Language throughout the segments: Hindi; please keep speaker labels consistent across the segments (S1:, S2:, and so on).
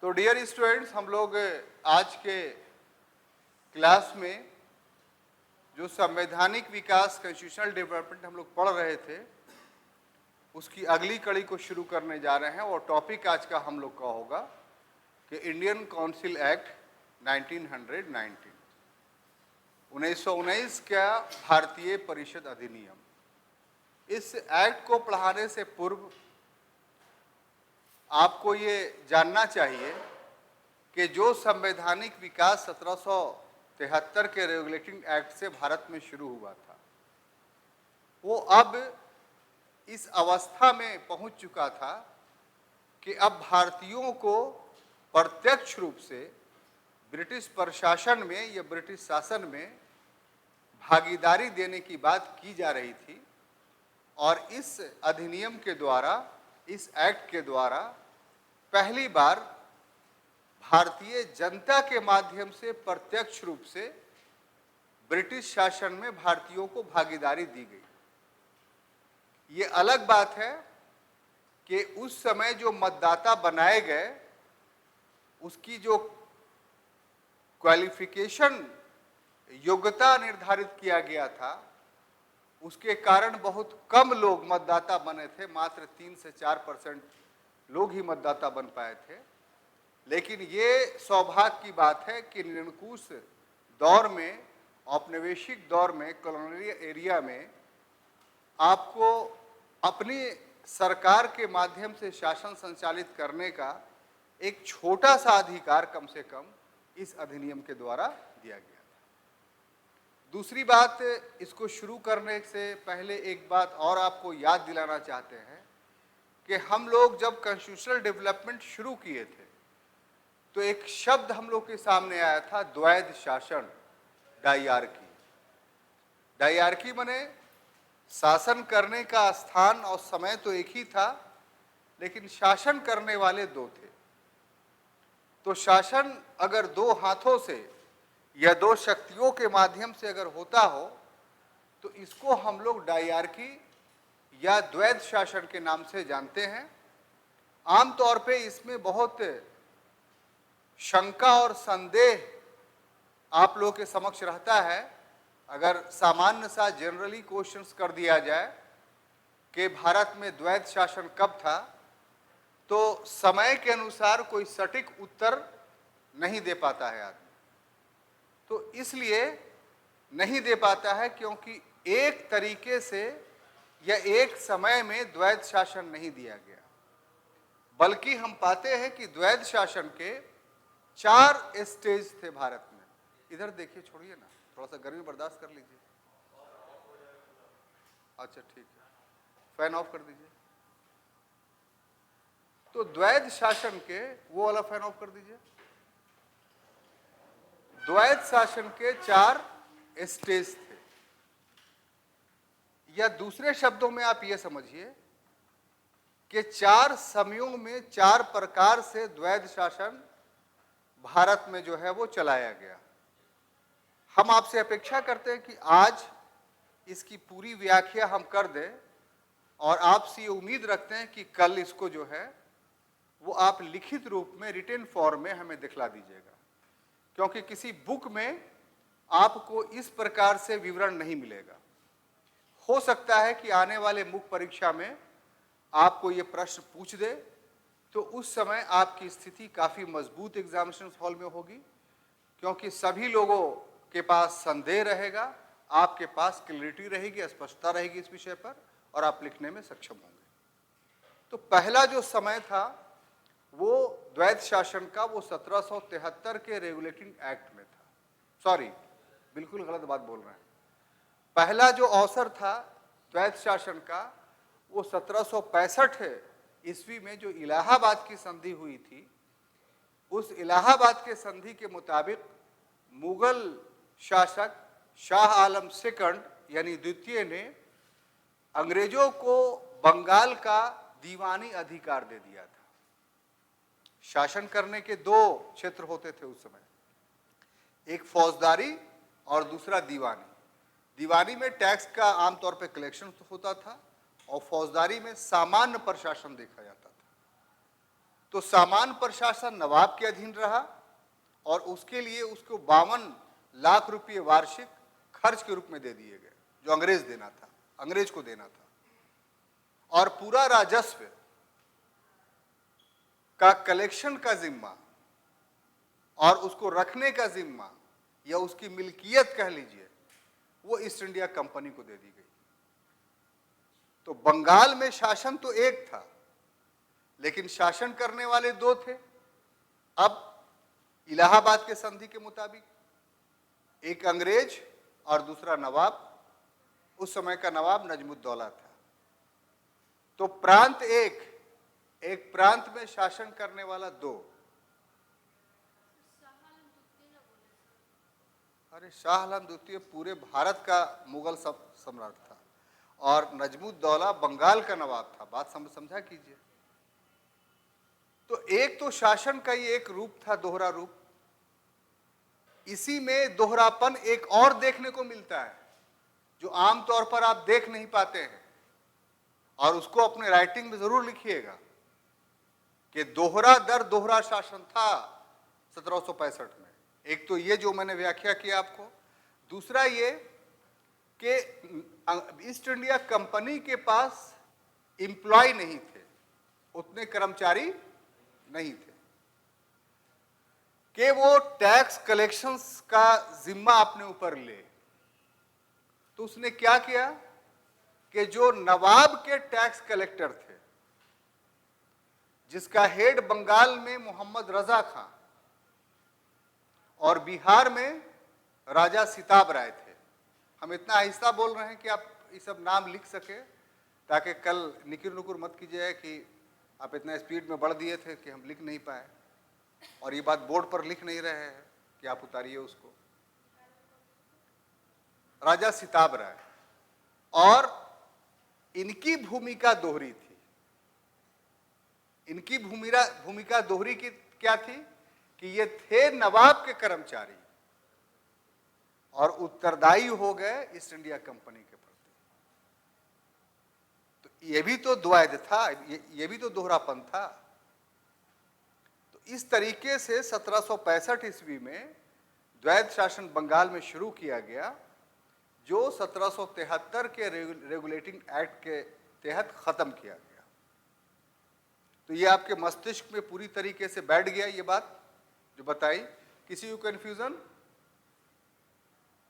S1: तो डियर स्टूडेंट्स, हम लोग आज के क्लास में जो संवैधानिक विकास कॉन्स्टिट्यूशनल डेवलपमेंट हम लोग पढ़ रहे थे, उसकी अगली कड़ी को शुरू करने जा रहे हैं। और टॉपिक आज का हम लोग का होगा कि इंडियन काउंसिल एक्ट 1919 1919 का भारतीय परिषद अधिनियम। इस एक्ट को पढ़ाने से पूर्व आपको ये जानना चाहिए कि जो संवैधानिक विकास 1773 के रेगुलेटिंग एक्ट से भारत में शुरू हुआ था, वो अब इस अवस्था में पहुंच चुका था कि अब भारतीयों को प्रत्यक्ष रूप से ब्रिटिश प्रशासन में या ब्रिटिश शासन में भागीदारी देने की बात की जा रही थी। और इस अधिनियम के द्वारा, इस एक्ट के द्वारा पहली बार भारतीय जनता के माध्यम से प्रत्यक्ष रूप से ब्रिटिश शासन में भारतीयों को भागीदारी दी गई। ये अलग बात है कि उस समय जो मतदाता बनाए गए, उसकी जो क्वालिफिकेशन, योग्यता निर्धारित किया गया था, उसके कारण बहुत कम लोग मतदाता बने थे। मात्र 3 से 4% लोग ही मतदाता बन पाए थे। लेकिन ये सौभाग्य की बात है कि निरंकुश दौर में, औपनिवेशिक दौर में, कॉलोनियल एरिया में आपको अपनी सरकार के माध्यम से शासन संचालित करने का एक छोटा सा अधिकार कम से कम इस अधिनियम के द्वारा दिया गया था। दूसरी बात, इसको शुरू करने से पहले एक बात और आपको याद दिलाना चाहते हैं कि हम लोग जब कॉन्स्टिट्यूशनल डेवलपमेंट शुरू किए थे तो एक शब्द हम लोग के सामने आया था, द्वैध शासन, डायआर्की। डायआर्की माने शासन करने का स्थान और समय तो एक ही था, लेकिन शासन करने वाले दो थे। तो शासन अगर दो हाथों से या दो शक्तियों के माध्यम से अगर होता हो तो इसको हम लोग डायआर्की या द्वैध शासन के नाम से जानते हैं। आमतौर पे इसमें बहुत शंका और संदेह आप लोगों के समक्ष रहता है। अगर सामान्य सा जनरली क्वेश्चंस कर दिया जाए कि भारत में द्वैध शासन कब था, तो समय के अनुसार कोई सटीक उत्तर नहीं दे पाता है आदमी। तो इसलिए नहीं दे पाता है क्योंकि एक तरीके से या एक समय में द्वैध शासन नहीं दिया गया, बल्कि हम पाते हैं कि द्वैध शासन के 4 स्टेज थे भारत में। इधर देखिए, छोड़िए ना, थोड़ा सा गर्मी बर्दाश्त कर लीजिए। अच्छा ठीक है, फैन ऑफ कर दीजिए। तो द्वैध शासन के, वो वाला फैन ऑफ कर दीजिए। द्वैध शासन के 4 स्टेज थे, या दूसरे शब्दों में आप ये समझिए कि 4 समयों में 4 प्रकार से द्वैध शासन भारत में जो है वो चलाया गया। हम आपसे अपेक्षा करते हैं कि आज इसकी पूरी व्याख्या हम कर दें, और आपसे ये उम्मीद रखते हैं कि कल इसको जो है वो आप लिखित रूप में, रिटन फॉर्म में हमें दिखला दीजिएगा। क्योंकि किसी बुक में आपको इस प्रकार से विवरण नहीं मिलेगा। हो सकता है कि आने वाले मुख्य परीक्षा में आपको ये प्रश्न पूछ दे, तो उस समय आपकी स्थिति काफ़ी मजबूत एग्जामिनेशन हॉल में होगी, क्योंकि सभी लोगों के पास संदेह रहेगा, आपके पास क्लैरिटी रहेगी, स्पष्टता रहेगी इस विषय पर, और आप लिखने में सक्षम होंगे। तो पहला जो समय था वो द्वैध शासन का, वो 1773 के रेगुलेटिंग एक्ट में था। सॉरी, बिल्कुल गलत बात बोल रहे हैं। पहला जो अवसर था द्वैध शासन का, वो 1765 ईस्वी में जो इलाहाबाद की संधि हुई थी, उस इलाहाबाद के संधि के मुताबिक मुगल शासक शाह आलम सेकंड यानी द्वितीय ने अंग्रेजों को बंगाल का दीवानी अधिकार दे दिया था। शासन करने के 2 क्षेत्र होते थे उस समय, एक फौजदारी और दूसरा दीवानी। दीवानी में टैक्स का आमतौर पर कलेक्शन होता था, और फौजदारी में सामान्य प्रशासन देखा जाता था। तो तो सामान्य प्रशासन नवाब के अधीन रहा और उसके लिए उसको 52 लाख रुपए वार्षिक खर्च के रूप में दे दिए गए, जो अंग्रेज को देना था। और पूरा राजस्व का कलेक्शन का जिम्मा और उसको रखने का जिम्मा या उसकी मिल्कियत कह लीजिए, वो ईस्ट इंडिया कंपनी को दे दी गई। तो बंगाल में शासन तो एक था, लेकिन शासन करने वाले दो थे। अब इलाहाबाद के संधि के मुताबिक एक अंग्रेज और दूसरा नवाब, उस समय का नवाब नजमुद्दौला था। तो प्रांत एक प्रांत में शासन करने वाला दो। अरे शाह आलम द्वितीय पूरे भारत का मुगल सम्राट था और नजमुद्दौला बंगाल का नवाब था। बात समझा कीजिए। तो एक तो शासन का ये एक रूप था, दोहरा रूप। इसी में दोहरापन एक और देखने को मिलता है, जो आमतौर पर आप देख नहीं पाते हैं, और उसको अपने राइटिंग में जरूर लिखिएगा कि दोहरा दर दोहरा शासन था 1765 में। एक तो ये जो मैंने व्याख्या किया आपको, दूसरा ये कि ईस्ट इंडिया कंपनी के पास एम्प्लॉय नहीं थे, उतने कर्मचारी नहीं थे कि वो टैक्स कलेक्शंस का जिम्मा अपने ऊपर ले। तो उसने क्या किया कि जो नवाब के टैक्स कलेक्टर थे, जिसका हेड बंगाल में मोहम्मद रजा खां और बिहार में राजा सिताब राय थे। हम इतना आहिस्ता बोल रहे हैं कि आप ये सब नाम लिख सके, ताकि कल निकिर नुकुर मत कीजिए कि आप इतना स्पीड में बढ़ दिए थे कि हम लिख नहीं पाए, और ये बात बोर्ड पर लिख नहीं रहे हैं कि आप उतारिए उसको। राजा सिताब राय, और इनकी भूमिका दोहरी थी। इनकी भूमिका दोहरी की क्या थी कि ये थे नवाब के कर्मचारी और उत्तरदायी हो गए ईस्ट इंडिया कंपनी के प्रति। तो ये भी तो द्वैध था, ये भी तो दोहरापन था। तो इस तरीके से 1765 ईस्वी में द्वैध शासन बंगाल में शुरू किया गया, जो 1773 के रेगुलेटिंग एक्ट के तहत खत्म किया गया। तो ये आपके मस्तिष्क में पूरी तरीके से बैठ गया ये बात जो बताई। किसी को कंफ्यूजन?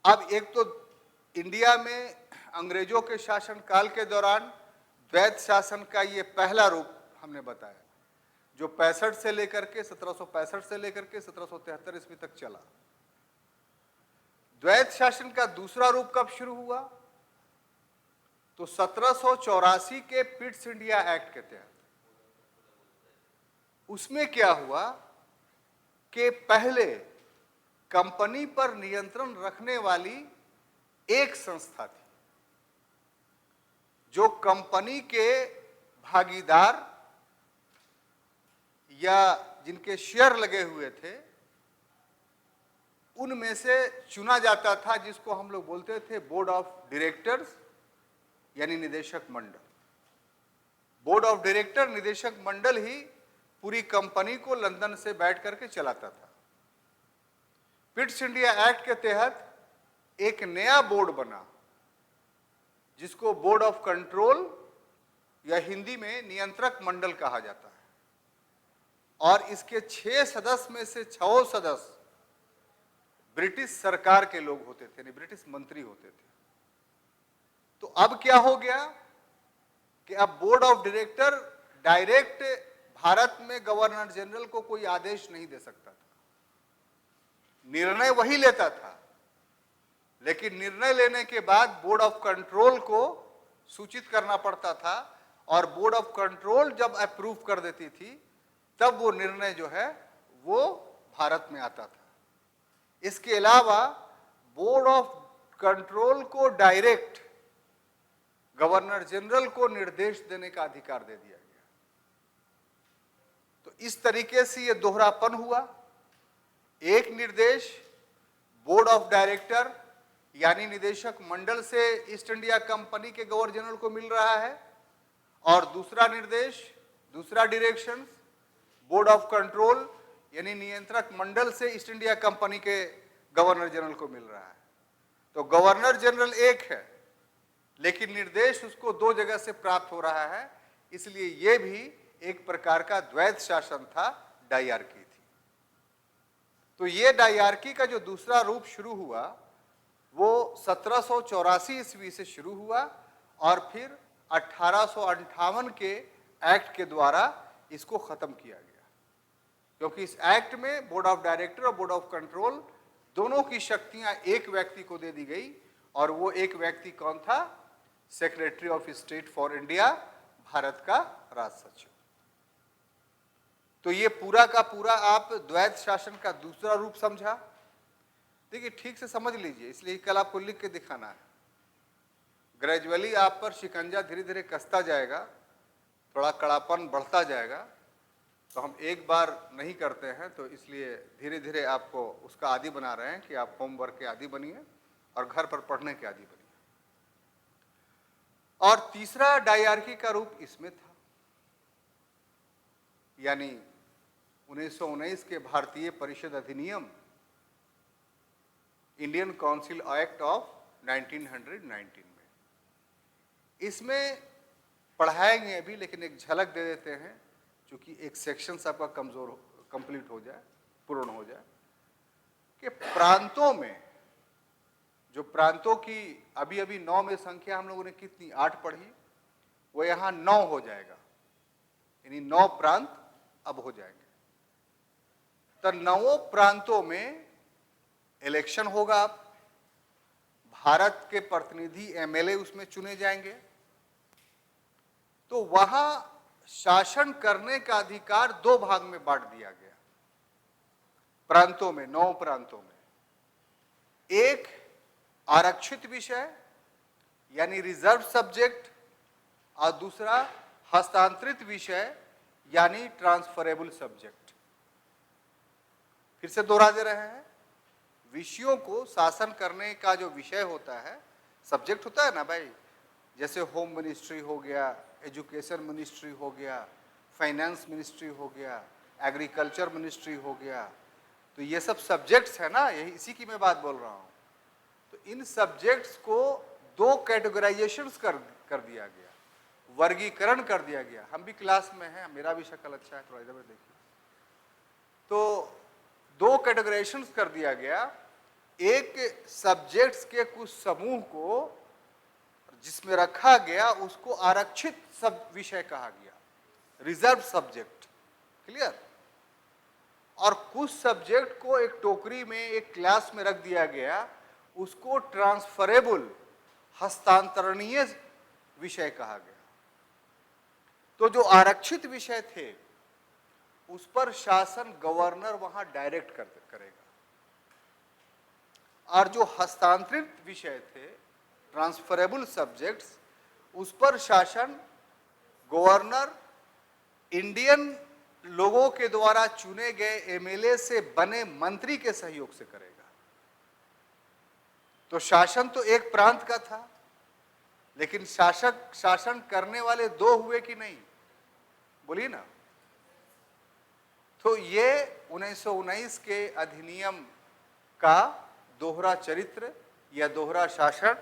S1: अब एक तो इंडिया में अंग्रेजों के शासन काल के दौरान द्वैध शासन का ये पहला रूप हमने बताया, जो 1765 से लेकर के 1773 ईस्वी तक चला। द्वैध शासन का दूसरा रूप कब शुरू हुआ? तो 1784 के पिट्स इंडिया एक्ट के तहत। उसमें क्या हुआ कि पहले कंपनी पर नियंत्रण रखने वाली एक संस्था थी, जो कंपनी के भागीदार या जिनके शेयर लगे हुए थे, उनमें से चुना जाता था, जिसको हम लोग बोलते थे बोर्ड ऑफ डायरेक्टर्स, यानी निदेशक मंडल। बोर्ड ऑफ डायरेक्टर, निदेशक मंडल ही पूरी कंपनी को लंदन से बैठ करके चलाता था। पिट्स इंडिया एक्ट के तहत एक नया बोर्ड बना, जिसको बोर्ड ऑफ कंट्रोल या हिंदी में नियंत्रक मंडल कहा जाता है, और इसके 6 सदस्य में से 6 सदस्य ब्रिटिश सरकार के लोग होते थे, यानी ब्रिटिश मंत्री होते थे। तो अब क्या हो गया कि अब board of director direct Bharat में गवर्नर जनरल को कोई आदेश नहीं दे सकता था। निर्णय वही लेता था, लेकिन निर्णय लेने के बाद बोर्ड ऑफ कंट्रोल को सूचित करना पड़ता था, और बोर्ड ऑफ कंट्रोल जब अप्रूव कर देती थी, तब वो निर्णय जो है वो भारत में आता था। इसके अलावा बोर्ड ऑफ कंट्रोल को डायरेक्ट गवर्नर जनरल को निर्देश देने का अधिकार दे दिया गया। तो इस तरीके से ये दोहरापन हुआ। एक निर्देश बोर्ड ऑफ डायरेक्टर यानी निदेशक मंडल से ईस्ट इंडिया कंपनी के गवर्नर जनरल को मिल रहा है, और दूसरा निर्देश, दूसरा डायरेक्शन बोर्ड ऑफ कंट्रोल यानी नियंत्रक मंडल से ईस्ट इंडिया कंपनी के गवर्नर जनरल को मिल रहा है। तो गवर्नर जनरल एक है, लेकिन निर्देश उसको दो जगह से प्राप्त हो रहा है, इसलिए यह भी एक प्रकार का द्वैध शासन था, डायआर्की थी। तो ये डायआर्की का जो दूसरा रूप शुरू हुआ वो 1784 ईस्वी से शुरू हुआ और फिर 1858 के एक्ट के द्वारा इसको खत्म किया गया, क्योंकि इस एक्ट में बोर्ड ऑफ डायरेक्टर और बोर्ड ऑफ कंट्रोल दोनों की शक्तियां एक व्यक्ति को दे दी गई, और वो एक व्यक्ति कौन था? Secretary of state for India, Bharat का राज सचिव। तो ये पूरा का पूरा आप द्वैध शासन का दूसरा रूप समझा। देखिए ठीक से समझ लीजिए, इसलिए कल आपको लिख के दिखाना है। ग्रेजुअली आप पर शिकंजा धीरे धीरे कसता जाएगा, थोड़ा कड़ापन बढ़ता जाएगा, तो हम एक बार नहीं करते हैं, तो इसलिए धीरे धीरे आपको उसका आदी बना रहे हैं कि आप होमवर्क के आदी बनिए और घर पर पढ़ने के आदी बनिए। और तीसरा डायआर्की का रूप इसमें था, यानी 1919 के भारतीय परिषद अधिनियम, इंडियन काउंसिल एक्ट ऑफ 1919 में। इसमें पढ़ाएंगे अभी, लेकिन एक झलक दे देते हैं, क्योंकि एक सेक्शन आपका कंप्लीट हो जाए, पूर्ण हो जाए, कि प्रांतों में, जो प्रांतों की अभी अभी 9 में संख्या हम लोगों ने कितनी 8 पढ़ी, वो यहां 9 हो जाएगा, यानी 9 प्रांत अब हो जाएंगे। तो 9 प्रांतों में इलेक्शन होगा। भारत के प्रतिनिधि एमएलए उसमें चुने जाएंगे। तो वहां शासन करने का अधिकार 2 भाग में बांट दिया गया प्रांतों में, 9 प्रांतों में। एक आरक्षित विषय यानी रिजर्व सब्जेक्ट, और दूसरा हस्तांतरित विषय यानी ट्रांसफरेबल सब्जेक्ट। फिर से दोहरा दे रहे हैं, विषयों को शासन करने का जो विषय होता है, सब्जेक्ट होता है ना भाई, जैसे होम मिनिस्ट्री हो गया, एजुकेशन मिनिस्ट्री हो गया, फाइनेंस मिनिस्ट्री हो गया, एग्रीकल्चर मिनिस्ट्री हो गया, तो ये सब सब्जेक्ट्स है ना, यही इसी की मैं बात बोल रहा हूँ। तो इन सब्जेक्ट्स को 2 कैटेगराइजेशंस कर दिया गया, वर्गीकरण कर दिया गया। हम भी क्लास में हैं, मेरा भी शक्ल अच्छा है, थोड़ा इधर देखिए। तो 2 कैटेगराइजेशंस कर दिया गया। एक सब्जेक्ट्स के कुछ समूह को जिसमें रखा गया, उसको आरक्षित सब विषय कहा गया, रिजर्व सब्जेक्ट, क्लियर। और कुछ सब्जेक्ट को एक टोकरी में, एक क्लास में रख दिया गया, उसको ट्रांसफरेबल, हस्तांतरणीय विषय कहा गया। तो जो आरक्षित विषय थे उस पर शासन गवर्नर वहां डायरेक्ट करेगा, और जो हस्तांतरित विषय थे, ट्रांसफरेबल सब्जेक्ट्स, उस पर शासन गवर्नर इंडियन लोगों के द्वारा चुने गए एमएलए से बने मंत्री के सहयोग से करेगा। तो शासन तो एक प्रांत का था, लेकिन शासन करने वाले 2 हुए कि नहीं, बोलिए ना। तो ये 1919 के अधिनियम का दोहरा चरित्र या दोहरा शासन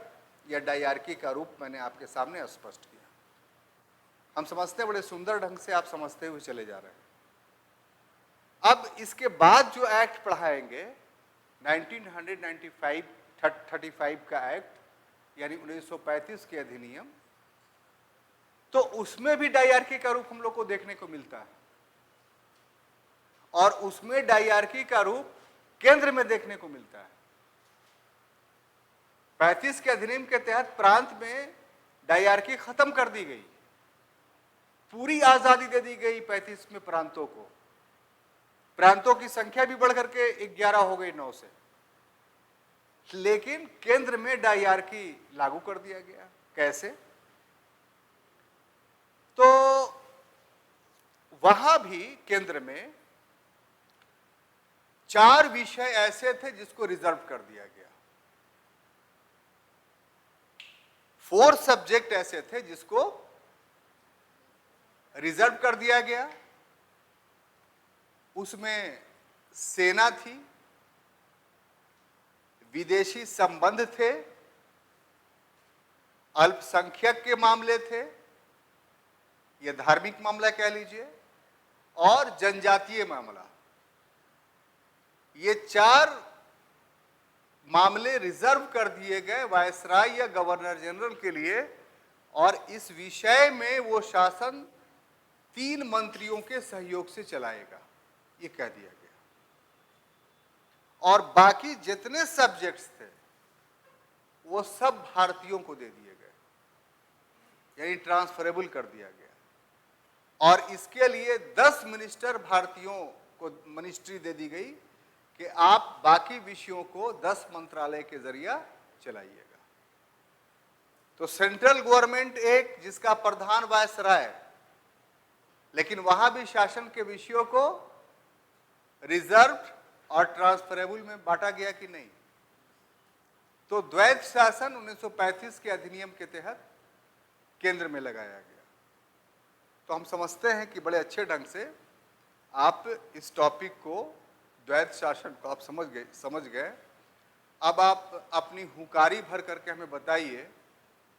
S1: या डायआर्की का रूप मैंने आपके सामने स्पष्ट किया। हम समझते हैं, बड़े सुंदर ढंग से आप समझते हुए चले जा रहे हैं। अब इसके बाद जो एक्ट पढ़ाएंगे, 1935 का एक्ट, यानी 1935 के अधिनियम, तो उसमें भी डायआर्की का रूप हम लोग को देखने को मिलता है, और उसमें डायआर्की का रूप केंद्र में देखने को मिलता है। 35 के अधिनियम के तहत प्रांत में डायआर्की खत्म कर दी गई, पूरी आजादी दे दी गई 35 में प्रांतों को। प्रांतों की संख्या भी बढ़कर के 11 हो गई 9 से, लेकिन केंद्र में डायआर्की लागू कर दिया गया। कैसे? तो वहां भी केंद्र में 4 विषय ऐसे थे जिसको रिजर्व कर दिया गया, 4 सब्जेक्ट ऐसे थे जिसको रिजर्व कर दिया गया, उसमें सेना थी, विदेशी संबंध थे, अल्पसंख्यक के मामले थे, यह धार्मिक मामला कह लीजिए, और जनजातीय मामला। ये 4 मामले रिजर्व कर दिए गए वायसराय या गवर्नर जनरल के लिए, और इस विषय में वो शासन 3 मंत्रियों के सहयोग से चलाएगा, ये कह दिया गया। और बाकी जितने सब्जेक्ट्स थे वो सब भारतीयों को दे दिए गए, यानी ट्रांसफरेबल कर दिया गया। और इसके लिए 10 मिनिस्टर भारतीयों को मिनिस्ट्री दे दी गई कि आप बाकी विषयों को 10 मंत्रालय के जरिए चलाइएगा। तो सेंट्रल गवर्नमेंट एक, जिसका प्रधान वायसराय, लेकिन वहां भी शासन के विषयों को रिजर्व और ट्रांसफरेबल में बांटा गया कि नहीं। तो द्वैध शासन 1935 के अधिनियम के तहत केंद्र में लगाया गया। तो हम समझते हैं कि बड़े अच्छे ढंग से आप इस टॉपिक को, द्वैध शासन को आप समझ गए। अब आप अपनी हुंकारी भर करके हमें बताइए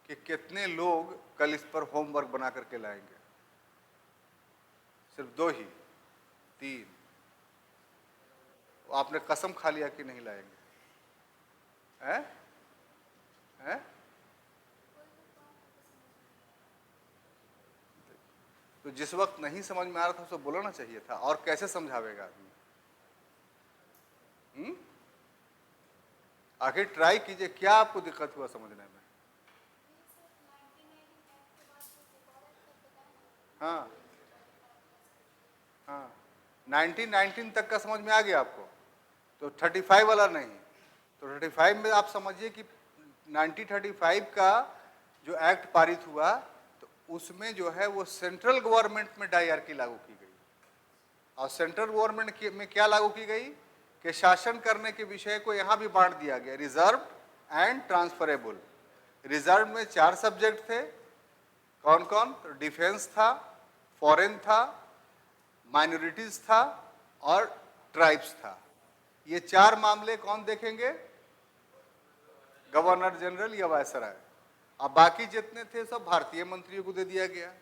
S1: कि कितने लोग कल इस पर होमवर्क बना करके लाएंगे। सिर्फ 2 ही, 3? आपने कसम खा लिया कि नहीं लाएंगे? हैं? हैं? तो जिस वक्त नहीं समझ में आ रहा था उसको बोलना चाहिए था। और कैसे समझावेगा आदमी? आखिर ट्राई कीजिए, क्या आपको दिक्कत हुआ समझने में? हाँ हाँ, 1919 तक का समझ में आ गया आपको, तो 35 वाला नहीं। तो 35 में आप समझिए कि 1935 का जो एक्ट पारित हुआ, तो उसमें जो है वो सेंट्रल गवर्नमेंट में डायरकी लागू की गई। और सेंट्रल गवर्नमेंट में क्या लागू की गई कि शासन करने के विषय को यहाँ भी बांट दिया गया, रिजर्व एंड ट्रांसफरेबल। रिजर्व में 4 सब्जेक्ट थे, कौन कौन? तो डिफेंस था, फॉरेन था, माइनॉरिटीज था और ट्राइब्स था। ये 4 मामले कौन देखेंगे? गवर्नर जनरल या वायसराय। अब बाकी जितने थे सब भारतीय मंत्रियों को दे दिया गया।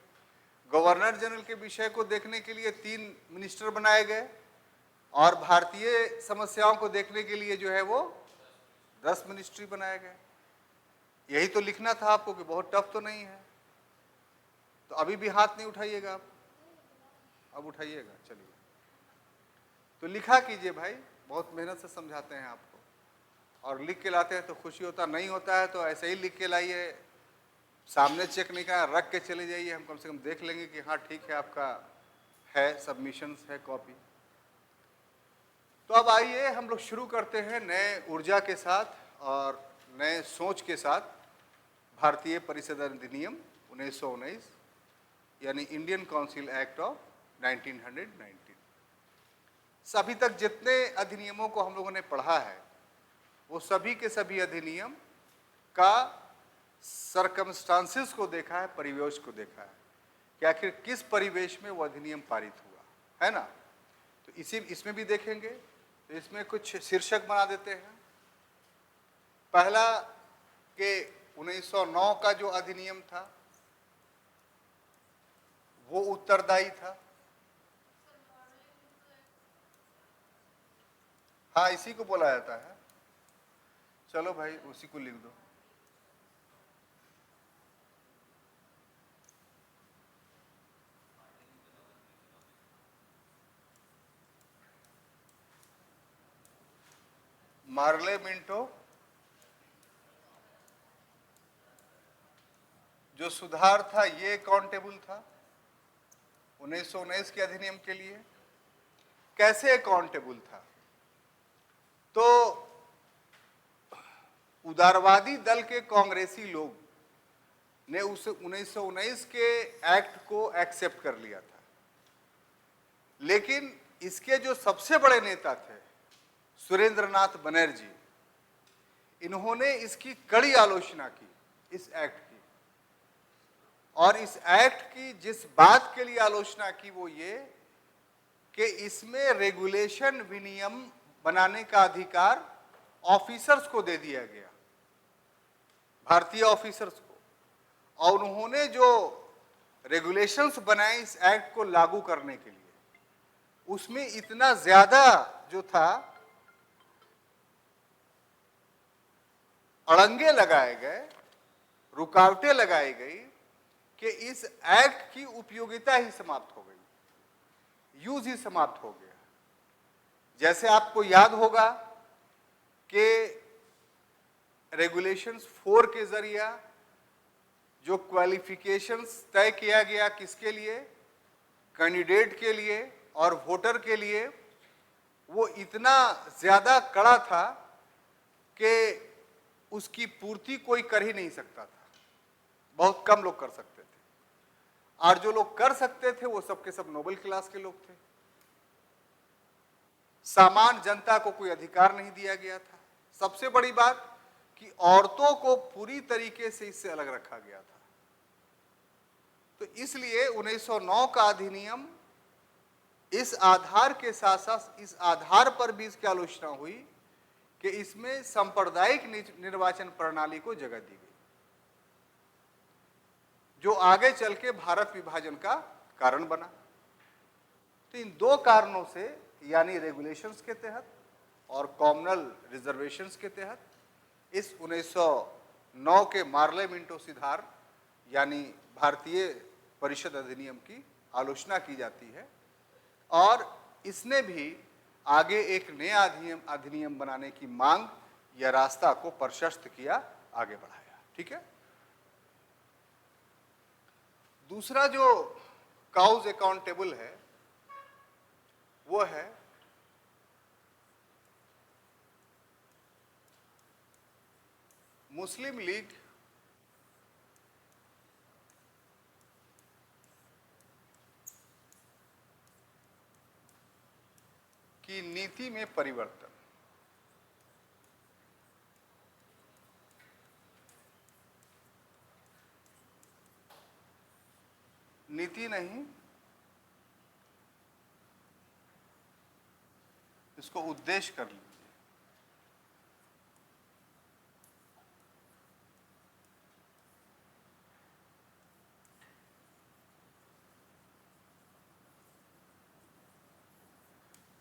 S1: गवर्नर जनरल के विषय को देखने के लिए 3 मिनिस्टर बनाए गए, और भारतीय समस्याओं को देखने के लिए जो है वो 10 मिनिस्ट्री बनाए गए। यही तो लिखना था आपको कि बहुत टफ तो नहीं है। तो अभी भी हाथ नहीं उठाइएगा आप, अब उठाइएगा। चलिए, तो लिखा कीजिए भाई, बहुत मेहनत से समझाते हैं आपको, और लिख के लाते हैं तो खुशी होता, नहीं होता है तो ऐसे ही लिख के लाइए, सामने चेक नहीं करा, रख के चले जाइए, हम कम से कम देख लेंगे कि हाँ ठीक है, आपका है, सबमिशंस है, कॉपी। तो अब आइए हम लोग शुरू करते हैं नए ऊर्जा के साथ और नए सोच के साथ भारतीय परिषद अधिनियम 1919, यानी इंडियन काउंसिल एक्ट ऑफ 1919। अभी तक जितने अधिनियमों को हम लोगों ने पढ़ा है वो सभी के सभी अधिनियम का सर्कमस्टांसेस को देखा है, परिवेश को देखा है कि आखिर किस परिवेश में वो अधिनियम पारित हुआ है ना। तो इसमें भी देखेंगे। तो इसमें कुछ शीर्षक बना देते हैं। पहला के 1909 का जो अधिनियम था वो उत्तरदायी था। हाँ, इसी को बोला जाता है। चलो भाई, उसी को लिख दो। मार्ले मिंटो जो सुधार था ये अकाउंटेबल था 1919 के अधिनियम के लिए। कैसे अकाउंटेबल था? तो उदारवादी दल के कांग्रेसी लोग ने उस 1919 के एक्ट को एक्सेप्ट कर लिया था, लेकिन इसके जो सबसे बड़े नेता थे सुरेंद्रनाथ बनर्जी, इन्होंने इसकी कड़ी आलोचना की, इस एक्ट की। और इस एक्ट की जिस बात के लिए आलोचना की वो ये कि इसमें रेगुलेशन विनियम बनाने का अधिकार ऑफिसर्स को दे दिया गया, भारतीय ऑफिसर्स को, और उन्होंने जो रेगुलेशंस बनाए इस एक्ट को लागू करने के लिए, उसमें इतना ज्यादा जो था अड़ंगे लगाए गए, रुकावटें लगाई गई कि इस एक्ट की उपयोगिता ही समाप्त हो गई, यूज ही समाप्त हो गया। जैसे आपको याद होगा कि रेगुलेशंस 4 के जरिए जो क्वालिफिकेशंस तय किया गया, किसके लिए, कैंडिडेट के लिए और वोटर के लिए, वो इतना ज्यादा कड़ा था कि उसकी पूर्ति कोई कर ही नहीं सकता था, बहुत कम लोग कर सकते थे, और जो लोग कर सकते थे वो सबके सब नोबल क्लास के लोग थे। सामान्य जनता को कोई अधिकार नहीं दिया गया था। सबसे बड़ी बात कि औरतों को पूरी तरीके से इससे अलग रखा गया था। तो इसलिए 1909 का अधिनियम इस आधार के साथ साथ इस आधार पर भी इसकी आलोचना हुई कि इसमें सांप्रदायिक निर्वाचन प्रणाली को जगह दी गई, जो आगे चल के भारत विभाजन का कारण बना। तो इन दो कारणों से, यानी रेगुलेशंस के तहत और कॉमनल रिजर्वेशंस के तहत, इस 1909 के मार्ले मिंटो सिद्धार यानी भारतीय परिषद अधिनियम की आलोचना की जाती है, और इसने भी आगे एक नया अधिनियम बनाने की मांग या रास्ता को प्रशस्त किया, आगे बढ़ाया। ठीक है। दूसरा जो काउज अकाउंटेबल है वो है मुस्लिम लीग की नीति में परिवर्तन। नीति नहीं, इसको उद्देश्य कर लीजिए।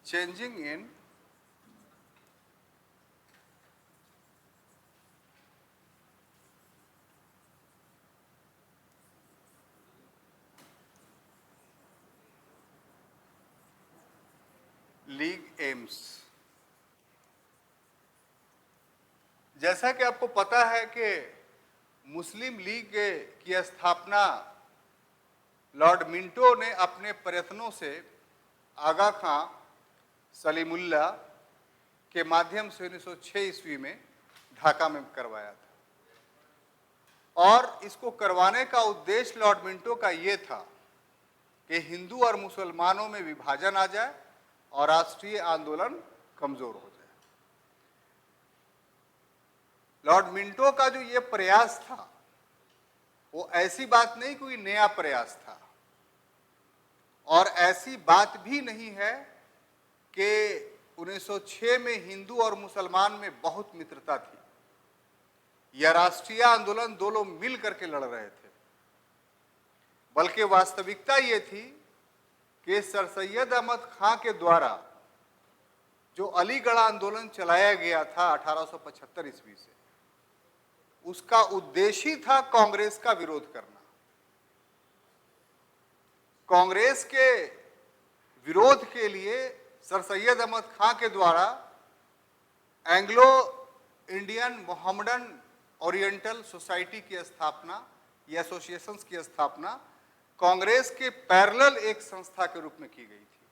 S1: Changing in league AIIMS. जैसा कि आपको पता है कि मुस्लिम लीग की स्थापना लॉर्ड मिंटो ने अपने प्रयत्नों से आगा खां सलीमुल्लाह के माध्यम से 1906 ईस्वी में ढाका में करवाया था, और इसको करवाने का उद्देश्य लॉर्ड मिंटो का ये था कि हिंदू और मुसलमानों में विभाजन आ जाए और राष्ट्रीय आंदोलन कमजोर हो जाए। लॉर्ड मिंटो का जो ये प्रयास था वो ऐसी बात नहीं, कोई नया प्रयास था, और ऐसी बात भी नहीं है कि 1906 में हिंदू और मुसलमान में बहुत मित्रता थी या राष्ट्रीय आंदोलन दो लोग मिल करके लड़ रहे थे, बल्कि वास्तविकता ये थी कि सर सैयद अहमद खां के द्वारा जो अलीगढ़ आंदोलन चलाया गया था 1875 ईस्वी से, उसका उद्देश्य ही था कांग्रेस का विरोध करना। कांग्रेस के विरोध के लिए सर सैयद अहमद खां के द्वारा Anglo Indian Mohammedan oriental society की स्थापना या एसोसिएशंस की स्थापना कांग्रेस के पैरेलल एक संस्था के रूप में की गई थी,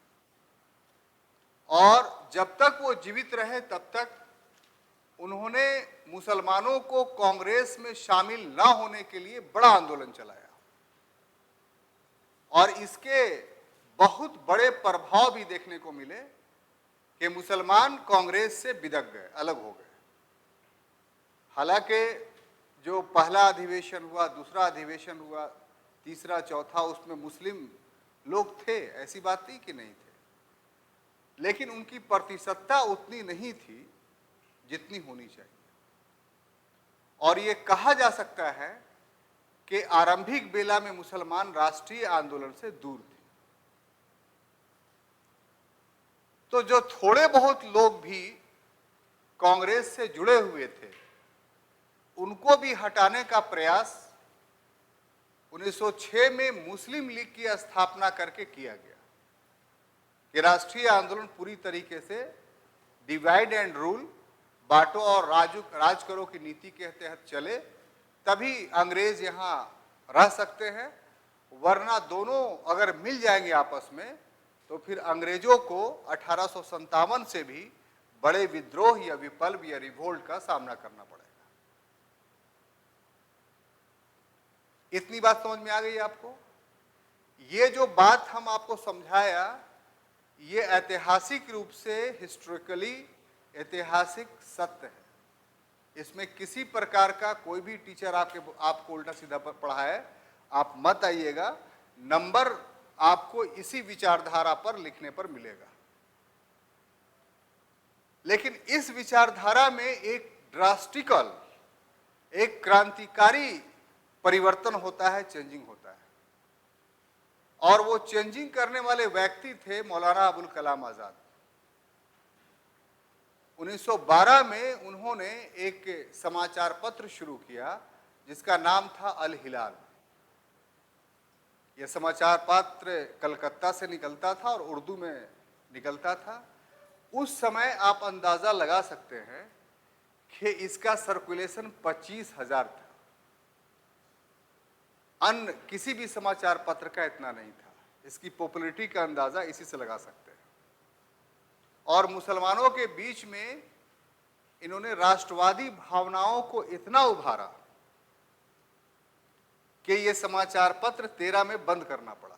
S1: और जब तक वो जीवित रहे तब तक उन्होंने मुसलमानों को कांग्रेस में शामिल ना होने के लिए बड़ा आंदोलन चलाया, और इसके बहुत बड़े प्रभाव भी देखने को मिले कि मुसलमान कांग्रेस से बिदक गए, अलग हो गए। हालांकि जो पहला अधिवेशन हुआ, दूसरा अधिवेशन हुआ, तीसरा चौथा, उसमें मुस्लिम लोग थे, ऐसी बात नहीं कि नहीं थे, लेकिन उनकी प्रतिशतता उतनी नहीं थी जितनी होनी चाहिए। और ये कहा जा सकता है कि आरंभिक बेला में मुसलमान राष्ट्रीय आंदोलन से दूर थे। तो जो थोड़े बहुत लोग भी कांग्रेस से जुड़े हुए थे, उनको भी हटाने का प्रयास 1906 में मुस्लिम लीग की स्थापना करके किया गया कि राष्ट्रीय आंदोलन पूरी तरीके से डिवाइड एंड रूल, बांटो और राज करो की नीति के तहत चले, तभी अंग्रेज यहां रह सकते हैं। वरना दोनों अगर मिल जाएंगे आपस में तो फिर अंग्रेजों को 1857 से भी बड़े विद्रोह या विप्लव या रिवोल्ट का सामना करना पड़ेगा। इतनी बात समझ में आ गई आपको? ये जो बात हम आपको समझाया, ये ऐतिहासिक रूप से हिस्टोरिकली ऐतिहासिक सत्य है। इसमें किसी प्रकार का कोई भी टीचर आपको उल्टा सीधा पढ़ाए, आप मत आइएगा। नंबर आपको इसी विचारधारा पर लिखने पर मिलेगा। लेकिन इस विचारधारा में एक ड्रास्टिकल, एक क्रांतिकारी परिवर्तन होता है, चेंजिंग होता है। और वो चेंजिंग करने वाले व्यक्ति थे मौलाना अबुल कलाम आजाद। 1912 में उन्होंने एक समाचार पत्र शुरू किया जिसका नाम था अल हिलाल। यह समाचार पत्र कलकत्ता से निकलता था और उर्दू में निकलता था। उस समय आप अंदाजा लगा सकते हैं कि इसका सर्कुलेशन 25,000 था। अन्य किसी भी समाचार पत्र का इतना नहीं था। इसकी पॉपुलैरिटी का अंदाजा इसी से लगा सकते हैं। और मुसलमानों के बीच में इन्होंने राष्ट्रवादी भावनाओं को इतना उभारा कि ये समाचार पत्र 13 में बंद करना पड़ा।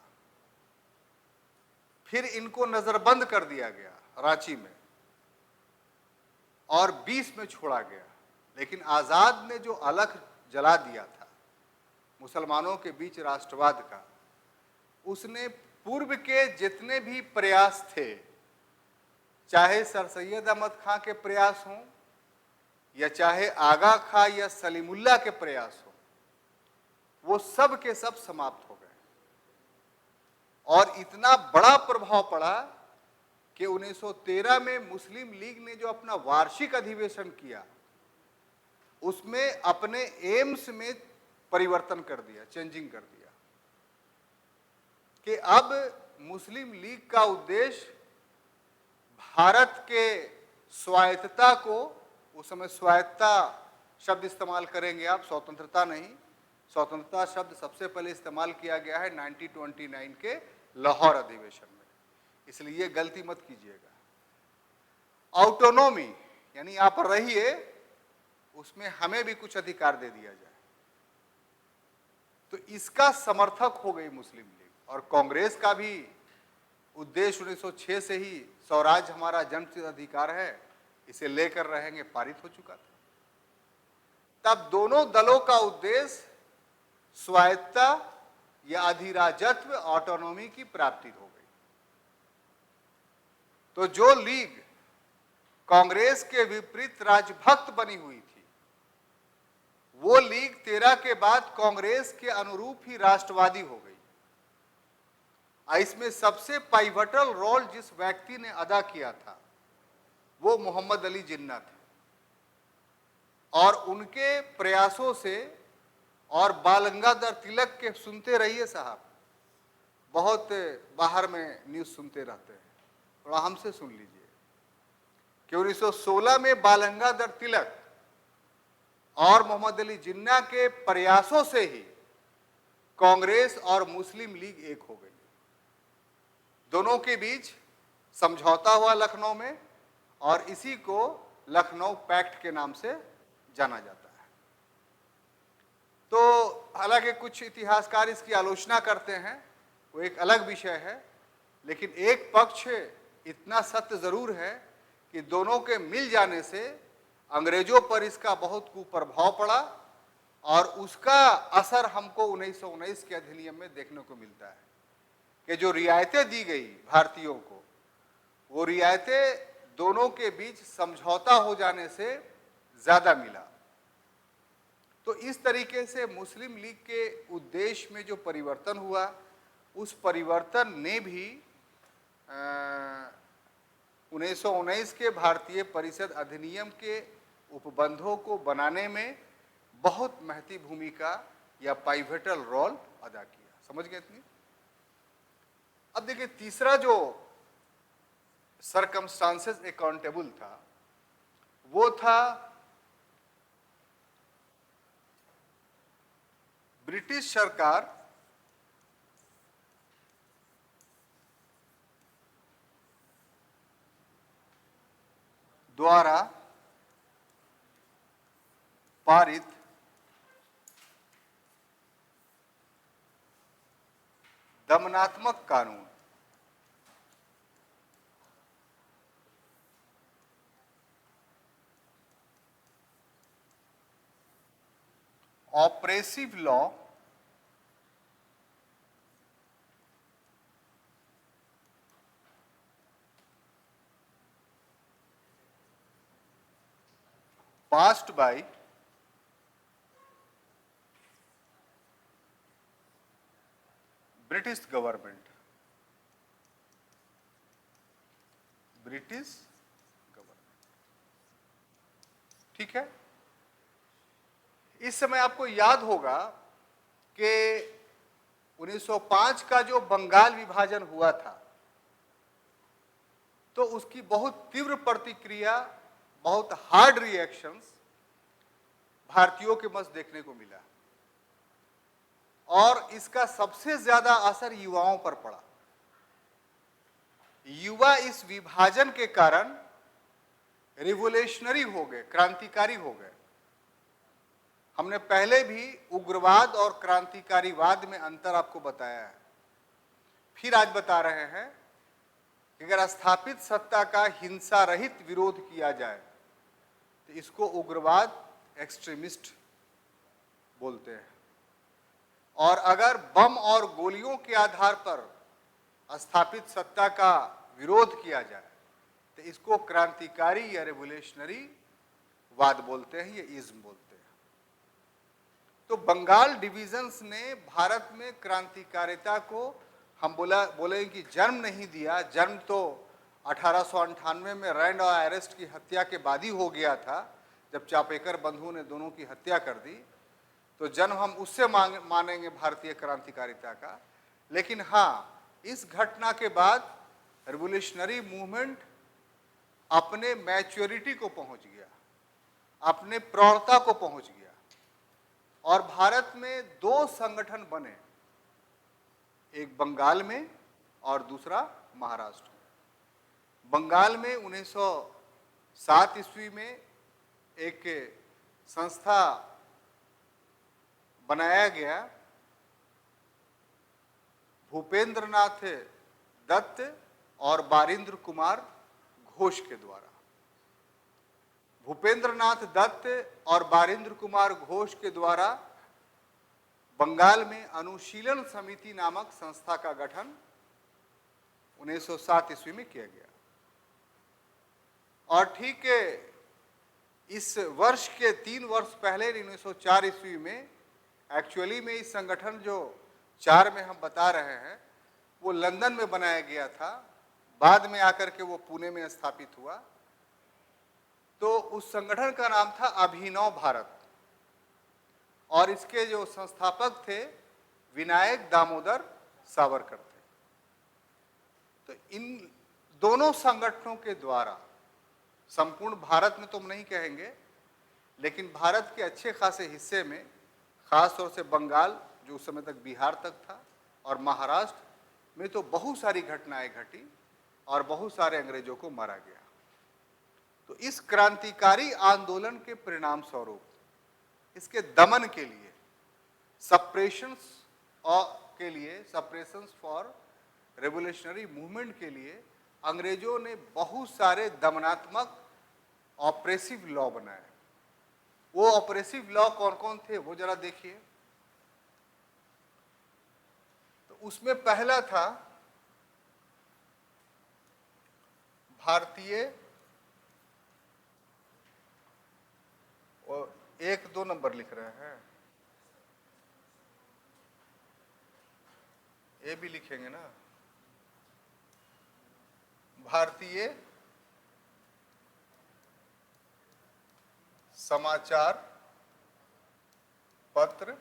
S1: फिर इनको नजरबंद कर दिया गया रांची में और 20 में छोड़ा गया। लेकिन आजाद ने जो अलख जला दिया था मुसलमानों के बीच राष्ट्रवाद का, उसने पूर्व के जितने भी प्रयास थे, चाहे सर सैयद अहमद खां के प्रयास हों या चाहे आगा खां या सलीमुल्लाह के प्रयास हों, वो सब के सब समाप्त हो गए। और इतना बड़ा प्रभाव पड़ा कि 1913 में मुस्लिम लीग ने जो अपना वार्षिक अधिवेशन किया, उसमें अपने एम्स में परिवर्तन कर दिया, चेंजिंग कर दिया कि अब मुस्लिम लीग का उद्देश्य भारत के स्वायत्तता को, उस समय स्वायत्तता शब्द इस्तेमाल करेंगे आप, स्वतंत्रता नहीं, स्वतंत्रता शब्द सबसे पहले इस्तेमाल किया गया है 1929 के लाहौर अधिवेशन में, इसलिए गलती मत कीजिएगा। ऑटोनॉमी यानी आप रहिए, उसमें हमें भी कुछ अधिकार दे दिया जाए। तो इसका समर्थक हो गई मुस्लिम लीग। और कांग्रेस का भी उद्देश्य 1906 से ही स्वराज हमारा जन्मसिद्ध अधिकार है, इसे लेकर रहेंगे, पारित हो चुका था। तब दोनों दलों का उद्देश्य स्वायत्तता या अधिराजत्व, ऑटोनॉमी की प्राप्ति हो गई। तो जो लीग कांग्रेस के विपरीत राजभक्त बनी हुई थी, वो लीग 13 के बाद कांग्रेस के अनुरूप ही राष्ट्रवादी हो गई। इसमें सबसे पाइवटल रोल जिस व्यक्ति ने अदा किया था वो मोहम्मद अली जिन्ना थे। और उनके प्रयासों से, और बाल गंगाधर तिलक के, सुनते रहिए साहब, बहुत बाहर में न्यूज़ सुनते रहते हैं, थोड़ा हमसे सुन लीजिए कि 1916 में बाल गंगाधर तिलक और मोहम्मद अली जिन्ना के प्रयासों से ही कांग्रेस और मुस्लिम लीग एक हो गई। दोनों के बीच समझौता हुआ लखनऊ में, और इसी को लखनऊ पैक्ट के नाम से जाना जाता है। तो हालांकि कुछ इतिहासकार इसकी आलोचना करते हैं, वो एक अलग विषय है, लेकिन एक पक्ष इतना सत्य जरूर है कि दोनों के मिल जाने से अंग्रेजों पर इसका बहुत कुप्रभाव पड़ा, और उसका असर हमको 1919 के अधिनियम में देखने को मिलता है कि जो रियायतें दी गई भारतीयों को, वो रियायतें दोनों के बीच समझौता हो जाने से ज्यादा मिला। तो इस तरीके से मुस्लिम लीग के उद्देश्य में जो परिवर्तन हुआ, उस परिवर्तन ने भी 1919 के भारतीय परिषद अधिनियम के उपबंधों को बनाने में बहुत महती भूमिका या पाइवेटल रोल अदा किया। समझ गए इतनी? अब देखिए, तीसरा जो सरकमस्टांसेस अकाउंटेबल था वो था ब्रिटिश सरकार द्वारा पारित दमनात्मक कानून। Oppressive law passed by British government। British government, ठीक है। इस समय आपको याद होगा कि 1905 का जो बंगाल विभाजन हुआ था, तो उसकी बहुत तीव्र प्रतिक्रिया, बहुत हार्ड रिएक्शंस भारतीयों के मध्य देखने को मिला, और इसका सबसे ज्यादा असर युवाओं पर पड़ा। युवा इस विभाजन के कारण रिवोल्यूशनरी हो गए, क्रांतिकारी हो गए। हमने पहले भी उग्रवाद और क्रांतिकारीवाद में अंतर आपको बताया है, फिर आज बता रहे हैं कि अगर स्थापित सत्ता का हिंसा रहित विरोध किया जाए तो इसको उग्रवाद, एक्सट्रीमिस्ट बोलते हैं, और अगर बम और गोलियों के आधार पर स्थापित सत्ता का विरोध किया जाए तो इसको क्रांतिकारी या रेवोल्यूशनरी वाद बोलते हैं, ये इज्म बोलते हैं। तो बंगाल डिविजन्स ने भारत में क्रांतिकारिता को हम बोले कि जन्म नहीं दिया। जन्म तो 1898 में रैंड और एरेस्ट की हत्या के बाद ही हो गया था, जब चापेकर बंधुओं ने दोनों की हत्या कर दी। तो जन्म हम उससे मानेंगे भारतीय क्रांतिकारिता का। लेकिन हाँ, इस घटना के बाद रिवोल्यूशनरी मूवमेंट अपने मैच्योरिटी को पहुंच गया, अपने प्रौढ़ता को पहुंच गया, और भारत में दो संगठन बने, एक बंगाल में और दूसरा महाराष्ट्र में। बंगाल में 1907 ईस्वी में एक संस्था बनाया गया भूपेंद्रनाथ दत्त और बारिंद्र कुमार घोष के द्वारा। भूपेंद्रनाथ दत्त और बारिंद्र कुमार घोष के द्वारा बंगाल में अनुशीलन समिति नामक संस्था का गठन 1907 ईस्वी में किया गया। और ठीक इस वर्ष के 3 वर्ष पहले 1904 ईस्वी में एक्चुअली में इस संगठन जो 4 में हम बता रहे हैं वो लंदन में बनाया गया था, बाद में आकर के वो पुणे में स्थापित हुआ। तो उस संगठन का नाम था अभिनव भारत, और इसके जो संस्थापक थे विनायक दामोदर सावरकर थे। तो इन दोनों संगठनों के द्वारा संपूर्ण भारत में तो हम नहीं कहेंगे, लेकिन भारत के अच्छे खासे हिस्से में, खास तौर से बंगाल जो उस समय तक बिहार तक था, और महाराष्ट्र में तो बहुत सारी घटनाएं घटी और बहुत सारे अंग्रेजों को मारा गया। तो इस क्रांतिकारी आंदोलन के परिणाम स्वरूप, इसके दमन के लिए, सप्रेशंस के लिए, सप्रेशंस फॉर रेवोल्यूशनरी मूवमेंट के लिए अंग्रेजों ने बहुत सारे दमनात्मक ऑपरेसिव लॉ बनाए। वो ऑपरेसिव लॉ कौन कौन थे वो जरा देखिए। तो उसमें पहला था भारतीय, और 1-2 नंबर लिख रहे हैं, ये भी लिखेंगे ना, भारतीय समाचार पत्र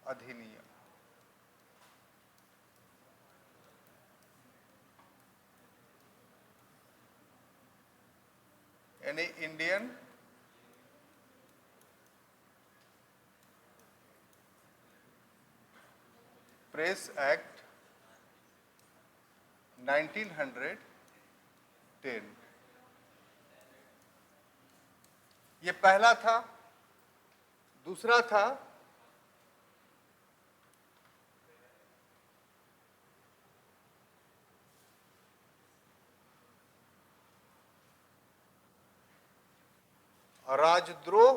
S1: अधिनियम। यानी इंडियन प्रेस एक्ट 1910। ये पहला था। दूसरा था राजद्रोह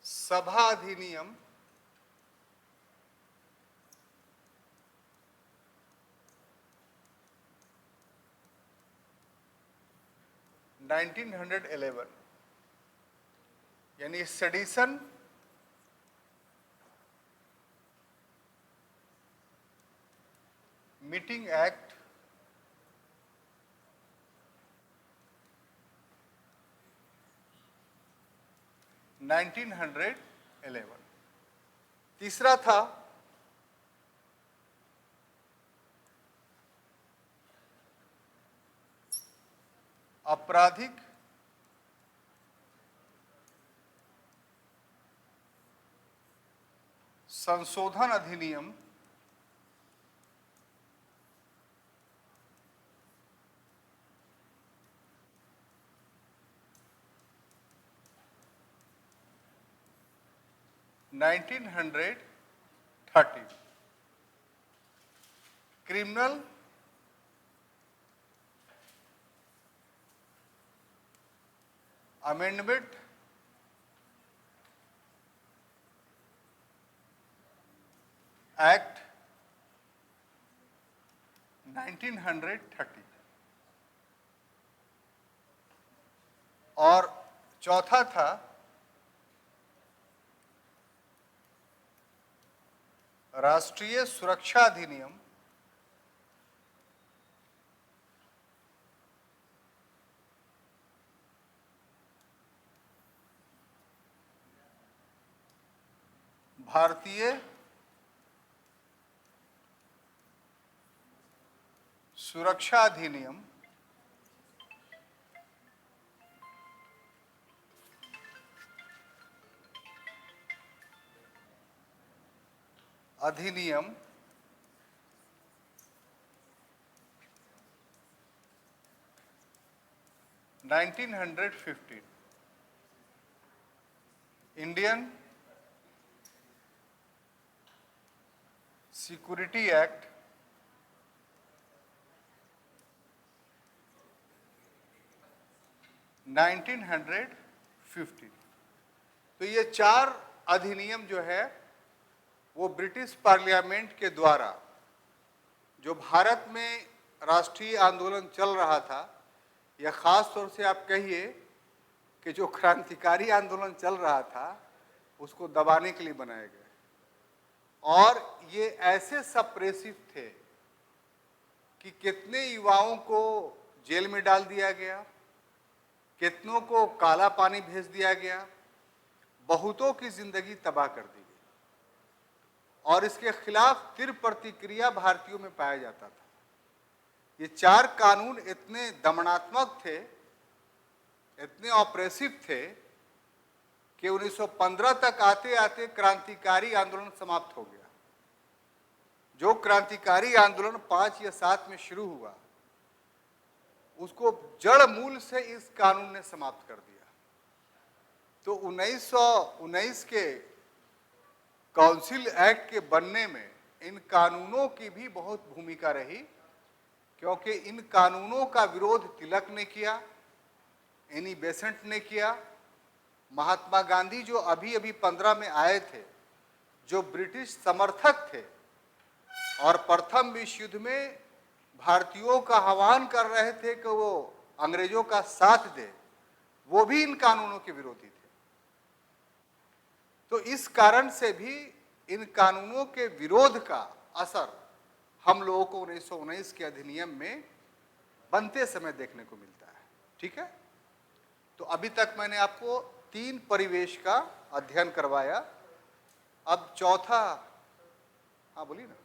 S1: सभा अधिनियम 1911, यानी सेडिशन मीटिंग एक्ट 1911। तीसरा था आपराधिक संशोधन अधिनियम 1930। Criminal amendment act 1930। और चौथा था राष्ट्रीय सुरक्षा अधिनियम 1915, इंडियन सिक्योरिटी एक्ट 1915। तो ये 4 अधिनियम जो है वो ब्रिटिश पार्लियामेंट के द्वारा, जो भारत में राष्ट्रीय आंदोलन चल रहा था, या खास तौर से आप कहिए कि जो क्रांतिकारी आंदोलन चल रहा था, उसको दबाने के लिए बनाए गए। और ये ऐसे सप्रेसिव थे कि कितने युवाओं को जेल में डाल दिया गया, कितनों को काला पानी भेज दिया गया, बहुतों की जिंदगी तबाह कर दी गई। और इसके खिलाफ तीव्र प्रतिक्रिया भारतीयों में पाया जाता था। ये 4 कानून इतने दमनात्मक थे, इतने ऑपरेसिव थे कि 1915 तक आते आते क्रांतिकारी आंदोलन समाप्त हो गया। जो क्रांतिकारी आंदोलन 5 या 7 में शुरू हुआ, उसको जड़ मूल से इस कानून ने समाप्त कर दिया। तो 1919 के काउंसिल एक्ट के बनने में इन कानूनों की भी बहुत भूमिका रही, क्योंकि इन कानूनों का विरोध तिलक ने किया, एनी बेसेंट ने किया, महात्मा गांधी जो अभी 15 में आए थे, जो ब्रिटिश समर्थक थे, और प्रथम विश्व युद्ध में भारतीयों का आह्वान कर रहे थे कि वो अंग्रेजों का साथ दे, वो भी इन कानूनों के विरोधी थे। तो इस कारण से भी इन कानूनों के विरोध का असर हम लोगों को 1919 के अधिनियम में बनते समय देखने को मिलता है। ठीक है, तो अभी तक मैंने आपको 3 परिवेश का अध्ययन करवाया। अब चौथा, हाँ बोलिए ना।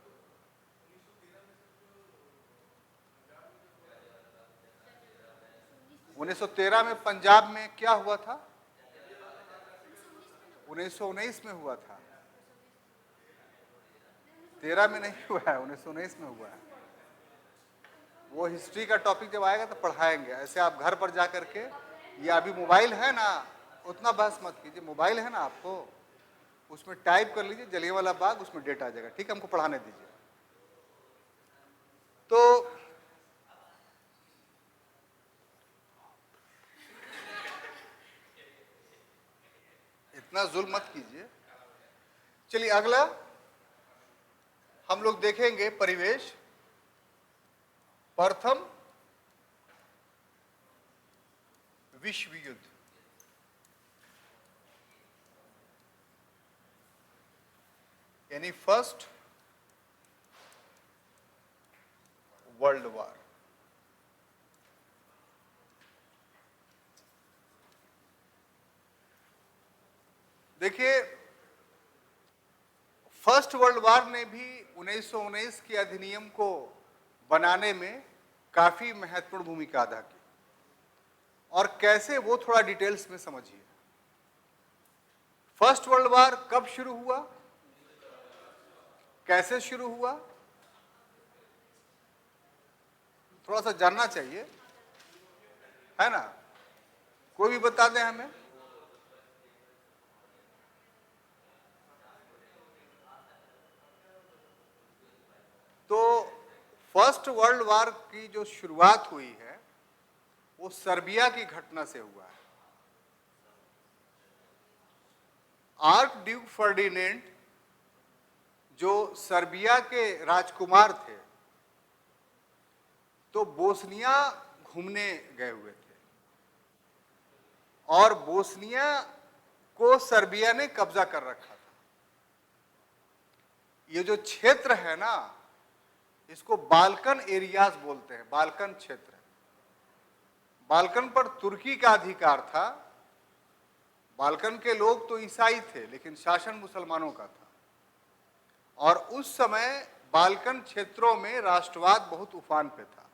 S1: उन्नीस 1913 में पंजाब में क्या हुआ था? 1919 में हुआ था, 13 में नहीं हुआ है, 1919 में हुआ है। वो हिस्ट्री का टॉपिक जब आएगा तो पढ़ाएंगे। ऐसे आप घर पर जा करके, या अभी मोबाइल है ना, उतना बहस मत कीजिए। मोबाइल है ना आपको, उसमें टाइप कर लीजिए जलियांवाला बाग, उसमें डेट आ जाएगा। ठीक है, हमको पढ़ाने दीजिए। तो इतना जुल्म मत कीजिए। चलिए अगला हम लोग देखेंगे परिवेश, प्रथम विश्व युद्ध। यानी फर्स्ट वर्ल्ड वॉर। देखिए, फर्स्ट वर्ल्ड वॉर ने भी 1919 के अधिनियम को बनाने में काफी महत्वपूर्ण भूमिका अदा की। और कैसे, वो थोड़ा डिटेल्स में समझिए। फर्स्ट वर्ल्ड वॉर कब शुरू हुआ, कैसे शुरू हुआ, थोड़ा सा जानना चाहिए, है ना? कोई भी बता दें हमें। तो फर्स्ट वर्ल्ड वॉर की जो शुरुआत हुई है वो सर्बिया की घटना से हुआ है। आर्क ड्यूक फर्डिनेंड जो सर्बिया के राजकुमार थे, तो बोस्निया घूमने गए हुए थे और बोस्निया को सर्बिया ने कब्जा कर रखा था। ये जो क्षेत्र है ना, इसको बाल्कन एरियाज बोलते हैं, बाल्कन क्षेत्र। बाल्कन पर तुर्की का अधिकार था। बाल्कन के लोग तो ईसाई थे, लेकिन शासन मुसलमानों का था। और उस समय बाल्कन क्षेत्रों में राष्ट्रवाद बहुत उफान पे था।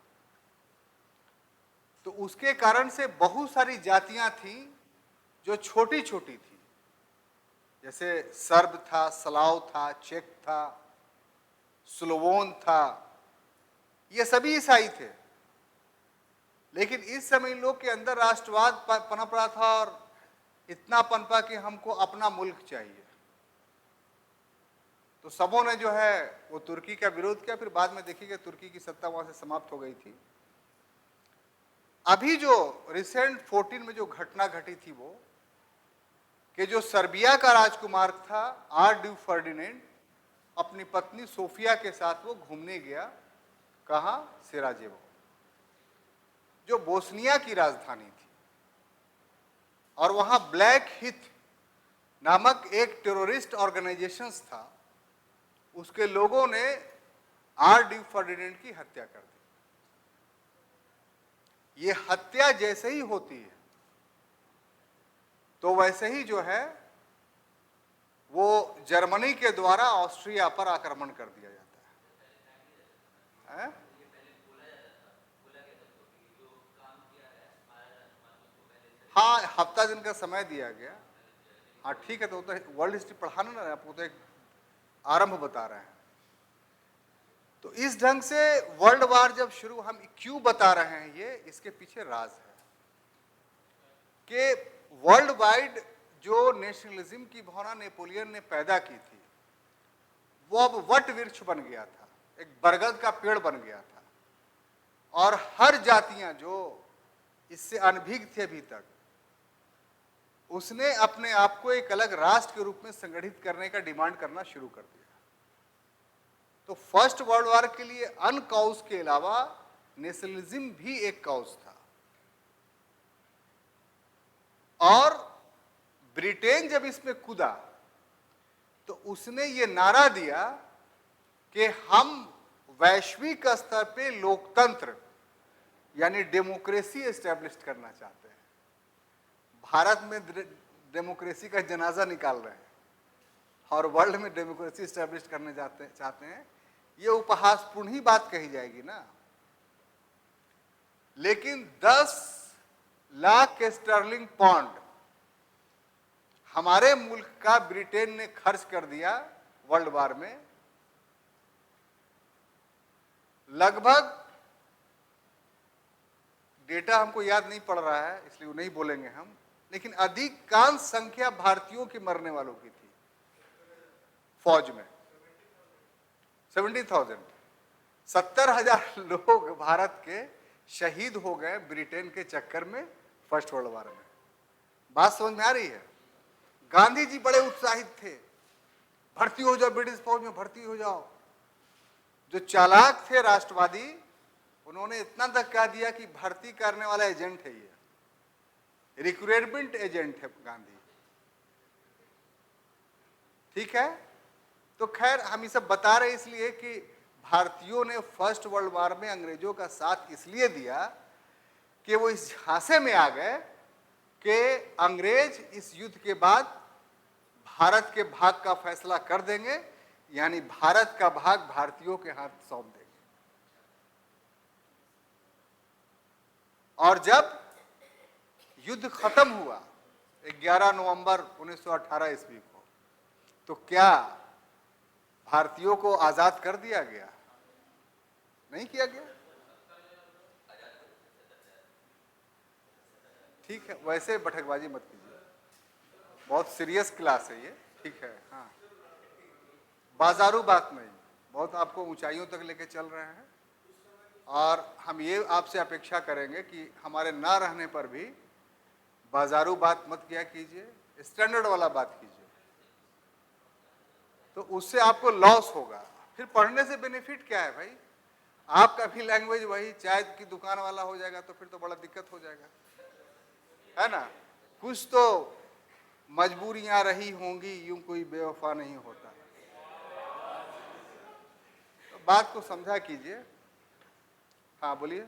S1: तो उसके कारण से बहुत सारी जातियां थीं जो छोटी छोटी थी, जैसे सर्ब था, स्लाव था, चेक था, स्लोवोन था, ये सभी ईसाई थे। लेकिन इस समय इन लोग के अंदर राष्ट्रवाद पनप रहा था और इतना पनपा कि हमको अपना मुल्क चाहिए। तो सबों ने जो है वो तुर्की का विरोध किया। फिर बाद में देखिएगा तुर्की की सत्ता वहां से समाप्त हो गई थी। अभी जो रिसेंट 14 में जो घटना घटी थी वो कि जो सर्बिया का राजकुमार था आर्क ड्यूक फर्डिनेंड अपनी पत्नी सोफिया के साथ वो घूमने गया। कहाँ? सेराजेवो, जो बोस्निया की राजधानी थी। और वहां ब्लैक हिथ नामक एक टेररिस्ट ऑर्गेनाइजेशन था, उसके लोगों ने आर्क ड्यूक फर्डिनेंड की हत्या कर दी। ये हत्या जैसे ही होती है तो वैसे ही जो है वो जर्मनी के द्वारा ऑस्ट्रिया पर आक्रमण कर दिया जाता है। हाँ, हफ्ता दिन का समय दिया गया। हाँ ठीक है, तो वर्ल्ड हिस्ट्री पढ़ाना ना, आपको तो एक आरंभ बता रहे हैं। तो इस ढंग से वर्ल्ड वार जब शुरू, हम क्यों बता रहे हैं ये, इसके पीछे राज है कि वर्ल्ड वाइड जो नेशनलिज्म की भावना नेपोलियन ने पैदा की थी वो अब वट वृक्ष बन गया था, एक बरगद का पेड़ बन गया था। और हर जातियां जो इससे अनभिज्ञ थी अभी तक, उसने अपने आप को एक अलग राष्ट्र के रूप में संगठित करने का डिमांड करना शुरू कर दिया। तो फर्स्ट वर्ल्ड वॉर के लिए अनकॉज के अलावा नेशनलिज्म भी एक कॉज था। और ब्रिटेन जब इसमें कूदा तो उसने ये नारा दिया कि हम वैश्विक स्तर पे लोकतंत्र यानी डेमोक्रेसी एस्टेब्लिश करना चाहते हैं। भारत में डेमोक्रेसी का जनाजा निकाल रहे हैं और वर्ल्ड में डेमोक्रेसी एस्टेब्लिश करने चाहते हैं। ये उपहासपूर्ण ही बात कही जाएगी ना। लेकिन 10 लाख स्टर्लिंग पाउंड हमारे मुल्क का ब्रिटेन ने खर्च कर दिया वर्ल्ड वार में। लगभग, डेटा हमको याद नहीं पड़ रहा है इसलिए नहीं बोलेंगे हम, लेकिन अधिकांश संख्या भारतीयों के मरने वालों की थी फौज में। 70,000 70,000 लोग भारत के शहीद हो गए ब्रिटेन के चक्कर में फर्स्ट वर्ल्ड वार में। बात समझ में आ रही है? गांधी जी बड़े उत्साहित थे, भर्ती हो जाओ ब्रिटिश फौज में, भर्ती हो जाओ। जो चालाक थे राष्ट्रवादी, उन्होंने इतना तक कह दिया कि भर्ती करने वाला एजेंट है, ये रिक्रूटमेंट एजेंट है गांधी। ठीक है, तो खैर हम ये सब बता रहे इसलिए कि भारतीयों ने फर्स्ट वर्ल्ड वार में अंग्रेजों का साथ इसलिए दिया कि वो इस झांसे में आ गए कि अंग्रेज इस युद्ध के बाद भारत के भाग का फैसला कर देंगे, यानी भारत का भाग भारतीयों के हाथ सौंप देंगे। और जब युद्ध खत्म हुआ 11 नवंबर 1918 ईस्वी को, तो क्या भारतीयों को आजाद कर दिया गया? नहीं किया गया। ठीक है, वैसे बठकबाजी मत कीजिए, बहुत सीरियस क्लास है ये। ठीक है, हाँ, बाजारू बात नहीं, बहुत आपको ऊंचाइयों तक लेके चल रहे हैं। और हम ये आपसे अपेक्षा करेंगे कि हमारे ना रहने पर भी बाजारू बात मत किया कीजिए, स्टैंडर्ड वाला बात कीजिए, तो उससे आपको लॉस होगा। फिर पढ़ने से बेनिफिट क्या है भाई? आपका भी लैंग्वेज वही चाय की दुकान वाला हो जाएगा तो फिर तो बड़ा दिक्कत हो जाएगा, है ना। कुछ तो मजबूरियां रही होंगी, यूं कोई बेवफा नहीं होता। तो बात को समझा कीजिए। हाँ बोलिए।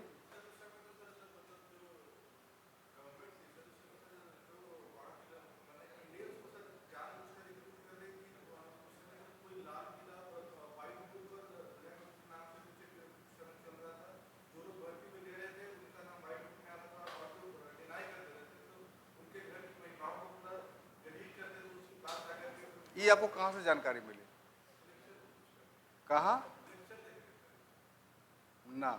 S1: ये आपको कहां से जानकारी मिली? कहा ना?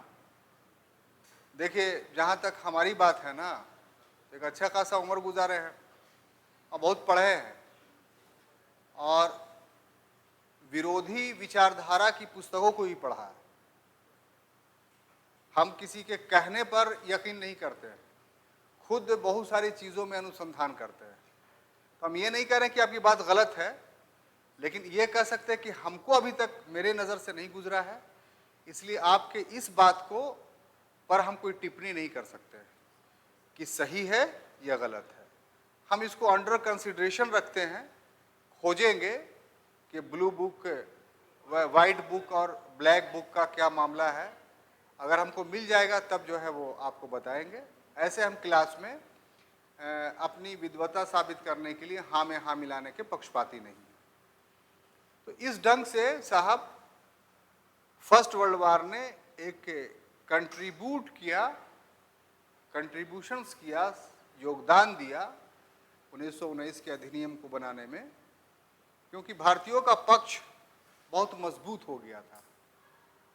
S1: देखिए, जहां तक हमारी बात है ना, एक अच्छा खासा उम्र गुजारे हैं और बहुत पढ़े हैं और विरोधी विचारधारा की पुस्तकों को भी पढ़ा है। हम किसी के कहने पर यकीन नहीं करते हैं, खुद बहुत सारी चीज़ों में अनुसंधान करते हैं। तो हम ये नहीं कह रहे कि आपकी बात गलत है, लेकिन ये कह सकते हैं कि हमको अभी तक मेरे नज़र से नहीं गुजरा है, इसलिए आपके इस बात को पर हम कोई टिप्पणी नहीं कर सकते कि सही है या गलत है। हम इसको अंडर कंसिडरेशन रखते हैं, खोजेंगे कि ब्लू बुक, वाइट बुक और ब्लैक बुक का क्या मामला है। अगर हमको मिल जाएगा तब जो है वो आपको बताएंगे। ऐसे हम क्लास में अपनी विद्वता साबित करने के लिए हाँ में हाँ मिलाने के पक्षपाती नहीं। तो इस ढंग से साहब फर्स्ट वर्ल्ड वार ने एक कंट्रीब्यूशंस किया, योगदान दिया 1919 के अधिनियम को बनाने में, क्योंकि भारतीयों का पक्ष बहुत मजबूत हो गया था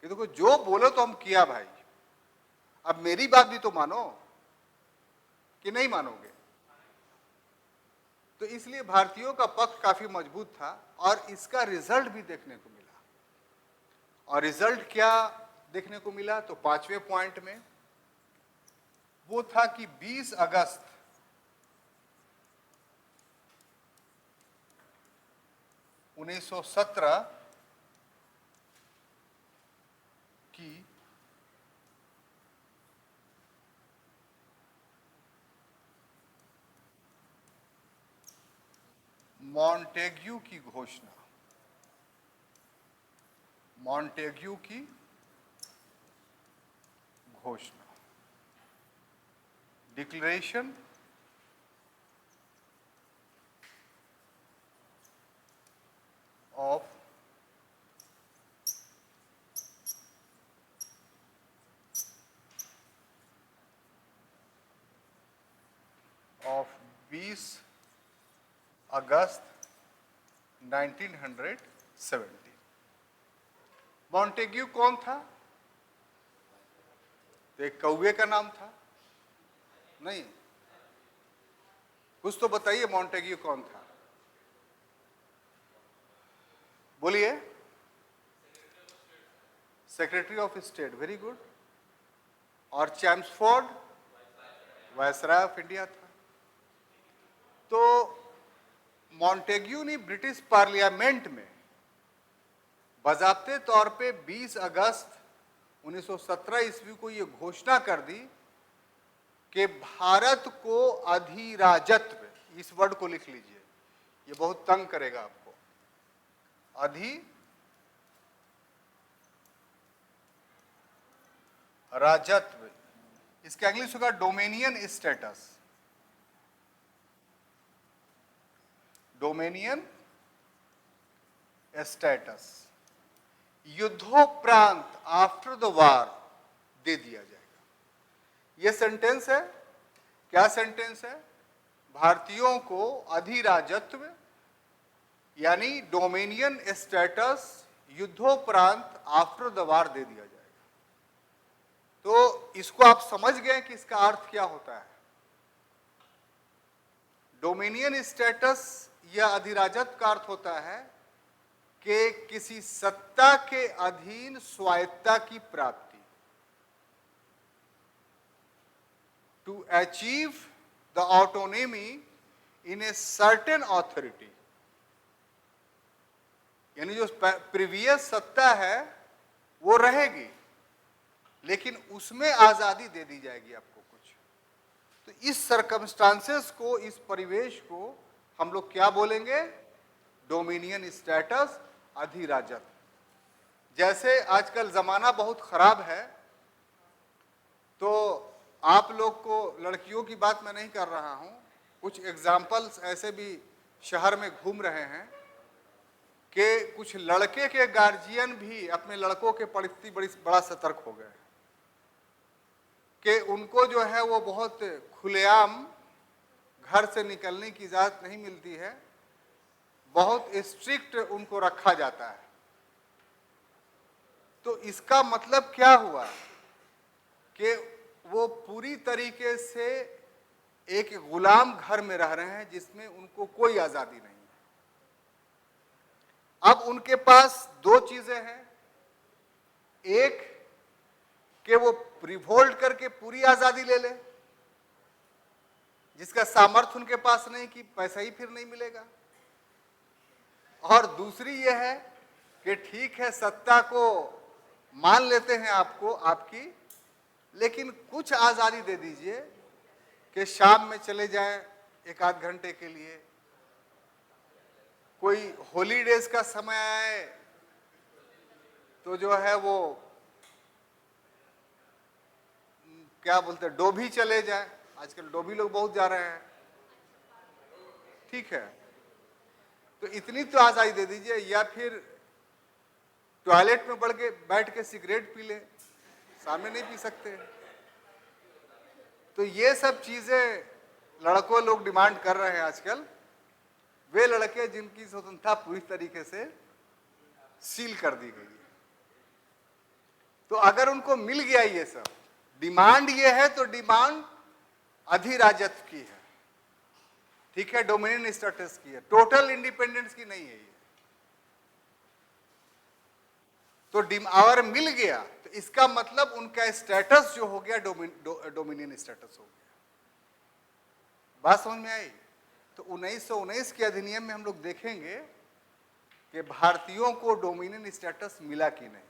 S1: कि देखो जो बोलो तो हम किया भाई, अब मेरी बात भी तो मानो कि नहीं मानोगे। तो इसलिए भारतीयों का पक्ष काफी मजबूत था और इसका रिजल्ट भी देखने को मिला। और रिजल्ट क्या देखने को मिला? तो 5वें पॉइंट में वो था कि 20 अगस्त 1917 की मॉन्टेग्यू की घोषणा, मॉन्टेग्यू की घोषणा, डिक्लेरेशन ऑफ ऑफ 20 अगस्त 1970। मॉन्टेग्यू कौन था? तो एक कौवे का नाम था? नहीं, कुछ तो बताइए, मॉन्टेग्यू कौन था? बोलिए। Secretary of state, very good. और चैम्सफोर्ड वायसराय ऑफ इंडिया था। तो मॉन्टेग्यू ने ब्रिटिश पार्लियामेंट में बजाते तौर पे 20 अगस्त 1917 ईस्वी को ये घोषणा कर दी कि भारत को अधिराजत्व, इस वर्ड को लिख लीजिए, ये बहुत तंग करेगा आपको, अधिराजत्व, इसका इंग्लिश होगा डोमेनियन स्टेटस, डोमेनियन स्टेटस, युद्धोपरांत आफ्टर द वार दे दिया जाएगा। यह सेंटेंस है, क्या सेंटेंस है? भारतीयों को अधिराजत्व यानी डोमेनियन स्टेटस युद्धोपरांत आफ्टर द वार दे दिया जाएगा। तो इसको आप समझ गए कि इसका अर्थ क्या होता है। डोमेनियन स्टेटस या अधिराजत्व का अर्थ होता है कि किसी सत्ता के अधीन स्वायत्तता की प्राप्ति, to achieve the autonomy in a certain authority, यानी जो प्रीवियस सत्ता है वो रहेगी लेकिन उसमें आजादी दे दी जाएगी आपको कुछ। तो इस सर्कमस्टांसेस को, इस परिवेश को हम लोग क्या बोलेंगे? डोमिनियन स्टेटस, अधिराजत्व। जैसे आजकल जमाना बहुत खराब है, तो आप लोग को, लड़कियों की बात मैं नहीं कर रहा हूं, कुछ एग्जाम्पल्स ऐसे भी शहर में घूम रहे हैं कि कुछ लड़के के गार्जियन भी अपने लड़कों के प्रति बड़ा सतर्क हो गए कि उनको जो है वो बहुत खुलेआम घर से निकलने की इजाजत नहीं मिलती है, बहुत स्ट्रिक्ट उनको रखा जाता है। तो इसका मतलब क्या हुआ कि वो पूरी तरीके से एक गुलाम घर में रह रहे हैं जिसमें उनको कोई आजादी नहीं है। अब उनके पास दो चीजें हैं, एक कि वो रिवोल्ट करके पूरी आजादी ले ले, जिसका सामर्थ्य उनके पास नहीं कि पैसा ही फिर नहीं मिलेगा, और दूसरी यह है कि ठीक है सत्ता को मान लेते हैं आपको, आपकी, लेकिन कुछ आजादी दे दीजिए कि शाम में चले जाएं एक आध घंटे के लिए, कोई हॉलीडेज का समय आए तो जो है वो क्या बोलते हैं, डोभी चले जाएं, आजकल डोभी लोग बहुत जा रहे हैं, ठीक है, तो इतनी तो आजादी दे दीजिए, या फिर टॉयलेट में बैठ के सिगरेट पी ले, सामने नहीं पी सकते। तो ये सब चीजें लड़कों लोग डिमांड कर रहे हैं आजकल, वे लड़के जिनकी स्वतंत्रता पूरी तरीके से सील कर दी गई है। तो अगर उनको मिल गया ये सब, डिमांड ये है तो डिमांड अधिराजत्व की है, ठीक है, डोमिनियन स्टेटस की है, टोटल इंडिपेंडेंस की नहीं है ये। तो अगर मिल गया तो इसका मतलब उनका स्टेटस जो हो गया डोमिनियन स्टेटस हो गया। बात समझ में आई? तो 1919 के अधिनियम में हम लोग देखेंगे कि भारतीयों को डोमिनियन स्टेटस मिला कि नहीं।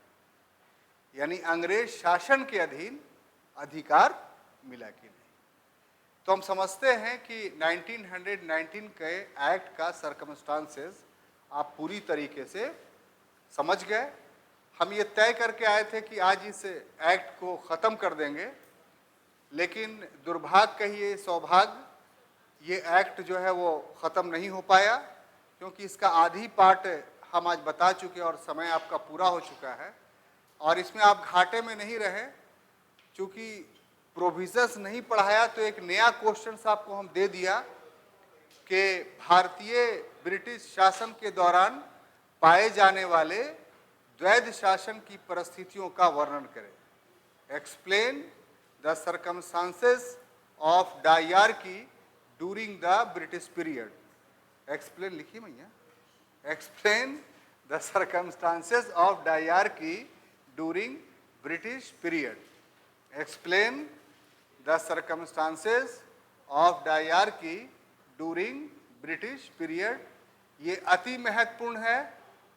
S1: यानी अंग्रेज शासन के अधीन अधिकार मिला कि नहीं। तो हम समझते हैं कि 1919 के एक्ट का सर्कमस्टांसेस आप पूरी तरीके से समझ गए। हम ये तय करके आए थे कि आज इस एक्ट को ख़त्म कर देंगे, लेकिन दुर्भाग्य कहिए सौभाग्य, ये एक्ट जो है वो ख़त्म नहीं हो पाया, क्योंकि इसका आधी पार्ट हम आज बता चुके और समय आपका पूरा हो चुका है। और इसमें आप घाटे में नहीं रहे, चूँकि प्रोविजंस नहीं पढ़ाया तो एक नया क्वेश्चन आपको हम दे दिया कि भारतीय ब्रिटिश शासन के दौरान पाए जाने वाले द्वैध शासन की परिस्थितियों का वर्णन करें। Explain the circumstances of dyarchy during the British period. Explain लिखिए भैया, explain the circumstances of dyarchy during British period. Explain the circumstances of dyarchy during British period. ये अति महत्वपूर्ण है,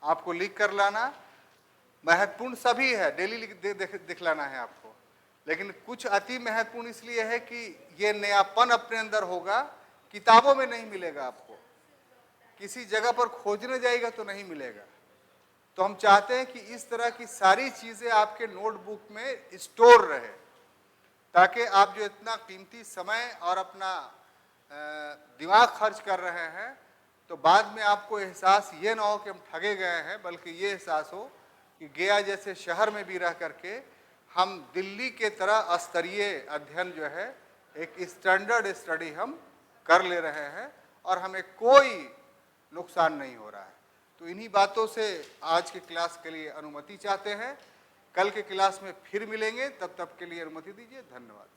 S1: आपको लिख कर लाना। महत्वपूर्ण सभी है, डेली दिखलाना है आपको, लेकिन कुछ अति महत्वपूर्ण इसलिए है कि ये नयापन अपने अंदर होगा, किताबों में नहीं मिलेगा आपको, किसी जगह पर खोजने जाएगा तो नहीं मिलेगा। तो हम चाहते हैं कि इस तरह की सारी चीज़ें आपके नोटबुक में स्टोर रहे, ताकि आप जो इतना कीमती समय और अपना दिमाग खर्च कर रहे हैं, तो बाद में आपको एहसास ये ना हो कि हम ठगे गए हैं, बल्कि ये एहसास हो कि गया जैसे शहर में भी रह करके हम दिल्ली के तरह स्तरीय अध्ययन जो है, एक स्टैंडर्ड स्टडी हम कर ले रहे हैं और हमें कोई नुकसान नहीं हो रहा है। तो इन्हीं बातों से आज की क्लास के लिए अनुमति चाहते हैं। कल के क्लास में फिर मिलेंगे, तब तक के लिए अनुमति दीजिए। धन्यवाद।